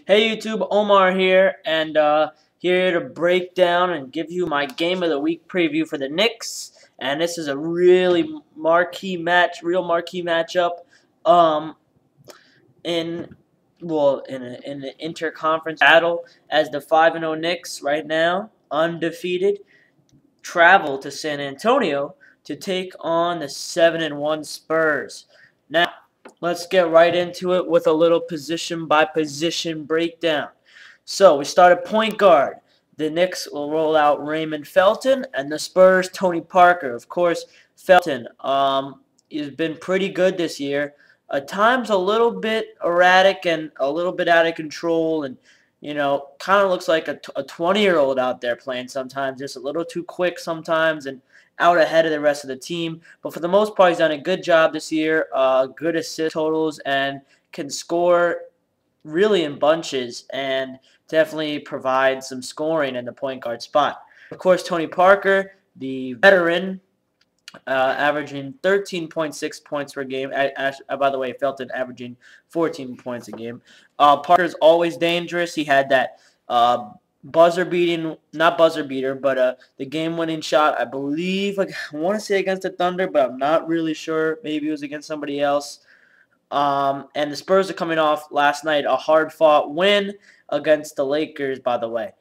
Hey YouTube, Omar here, and here to break down and give you my game of the week preview for the Knicks. And this is a really marquee match, real marquee matchup. Um, in in an interconference battle as the 5-0 Knicks right now, undefeated, travel to San Antonio to take on the 7-1 Spurs. Now, let's get right into it with a little position by position breakdown. So we start at point guard. The Knicks will roll out Raymond Felton, and the Spurs Tony Parker. Of course, Felton has been pretty good this year. At times a little bit erratic and a little bit out of control, and kind of looks like a 20-year-old out there playing sometimes, just a little too quick sometimes and out ahead of the rest of the team. But for the most part, he's done a good job this year, good assist totals, and can score really in bunches and definitely provide some scoring in the point guard spot. Of course, Tony Parker, the veteran, averaging 13.6 points per game. By the way, Felton averaging 14 points a game. Parker's always dangerous. He had that not buzzer beater, but the game-winning shot, I believe, I want to say against the Thunder, but I'm not really sure. Maybe it was against somebody else. And the Spurs are coming off last night a hard-fought win against the Lakers, by the way.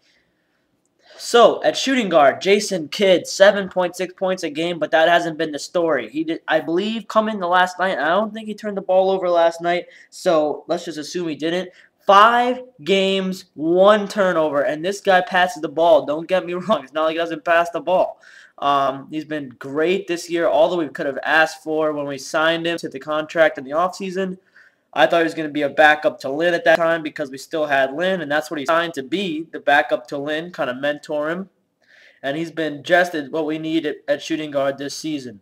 So, at shooting guard, Jason Kidd, 7.6 points a game, but that hasn't been the story. He did, I believe, come in the last night. I don't think he turned the ball over last night, so let's just assume he didn't. 5 games, 1 turnover, and this guy passes the ball. Don't get me wrong. It's not like he doesn't pass the ball. He's been great this year, all that we could have asked for when we signed him to the contract in the offseason. I thought he was going to be a backup to Lynn at that time because we still had Lynn, and that's what he signed to be, the backup to Lynn, kind of mentor him. And he's been just what we need at shooting guard this season.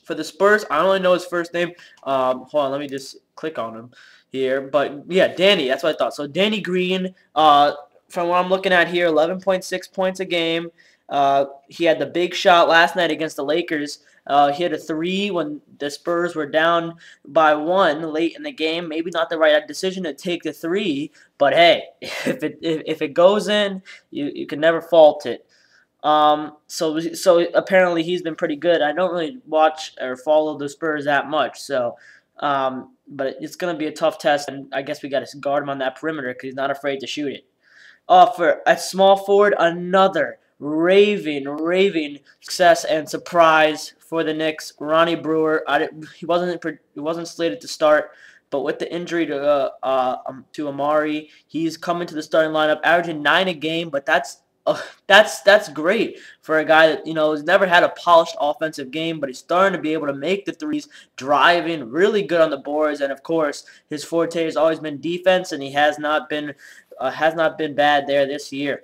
For the Spurs, I only know his first name. Hold on, let me just click on him here. But, yeah, Danny, that's what I thought. So, Danny Green, from what I'm looking at here, 11.6 points a game. He had the big shot last night against the Lakers. He had a 3 when the Spurs were down by 1 late in the game. Maybe not the right decision to take the 3, but hey, if it goes in, you can never fault it. So apparently he's been pretty good. I don't really watch or follow the Spurs that much, so but it's gonna be a tough test, and I guess we got to guard him on that perimeter because he's not afraid to shoot it. For a small forward, another raving success and surprise for the Knicks. Ronnie Brewer, he wasn't slated to start, but with the injury to Amari, he's coming to the starting lineup, averaging 9 a game. But that's great for a guy that has never had a polished offensive game, but he's starting to be able to make the threes, driving, really good on the boards, and of course his forte has always been defense, and he has not been bad there this year.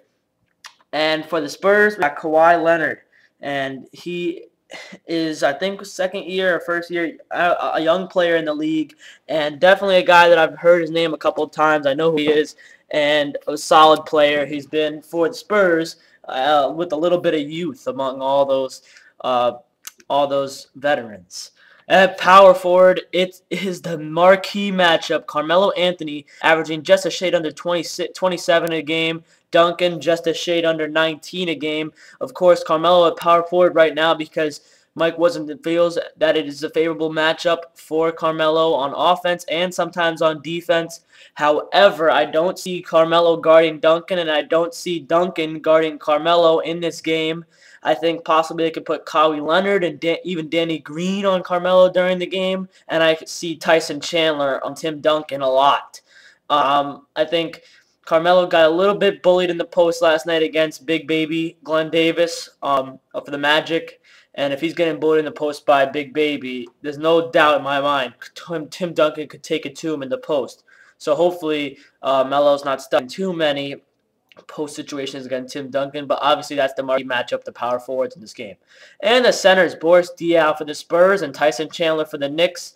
And for the Spurs, we got Kawhi Leonard, and he is, I think, second year or first year, a young player in the league, and definitely a guy that I've heard his name a couple of times. I know who he is, and a solid player. He's been for the Spurs with a little bit of youth among all those veterans. At power forward, it is the marquee matchup. Carmelo Anthony averaging just a shade under 27 a game. Duncan just a shade under 19 a game. Of course, Carmelo at power forward right now because Mike Wasserman feels that it is a favorable matchup for Carmelo on offense and sometimes on defense. However, I don't see Carmelo guarding Duncan, and I don't see Duncan guarding Carmelo in this game. I think possibly they could put Kawhi Leonard and even Danny Green on Carmelo during the game, and I could see Tyson Chandler on Tim Duncan a lot. I think Carmelo got a little bit bullied in the post last night against Big Baby Glenn Davis for the Magic. And if he's getting bullied in the post by Big Baby, there's no doubt in my mind Tim Duncan could take it to him in the post. So hopefully Melo's not stuck in too many post situations against Tim Duncan, but obviously that's the marquee matchup, the power forwards in this game. And the centers, Boris Diaw for the Spurs and Tyson Chandler for the Knicks.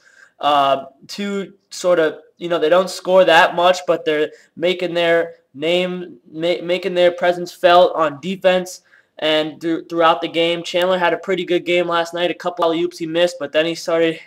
Two sort of, they don't score that much, but they're making their name, making their presence felt on defense. And throughout the game, Chandler had a pretty good game last night. A couple alley-oops he missed, but then he started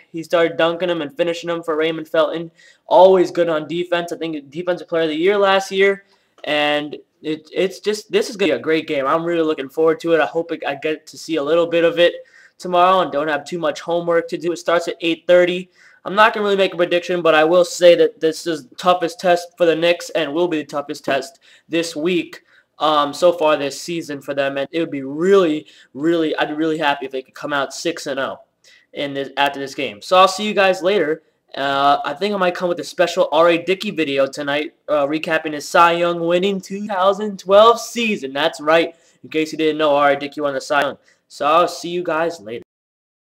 dunking them and finishing them for Raymond Felton. Always good on defense. I think Defensive Player of the Year last year. And it's just, this is going to be a great game. I'm really looking forward to it. I hope I get to see a little bit of it tomorrow and don't have too much homework to do. It starts at 8:30. I'm not going to really make a prediction, but I will say that this is the toughest test for the Knicks and will be the toughest test this week so far this season for them. And it would be I'd be really happy if they could come out 6-0 after this game. So I'll see you guys later. I think I might come with a special R.A. Dickey video tonight, recapping his Cy Young winning 2012 season. That's right. In case you didn't know, R.A. Dickey won the Cy Young. So I'll see you guys later.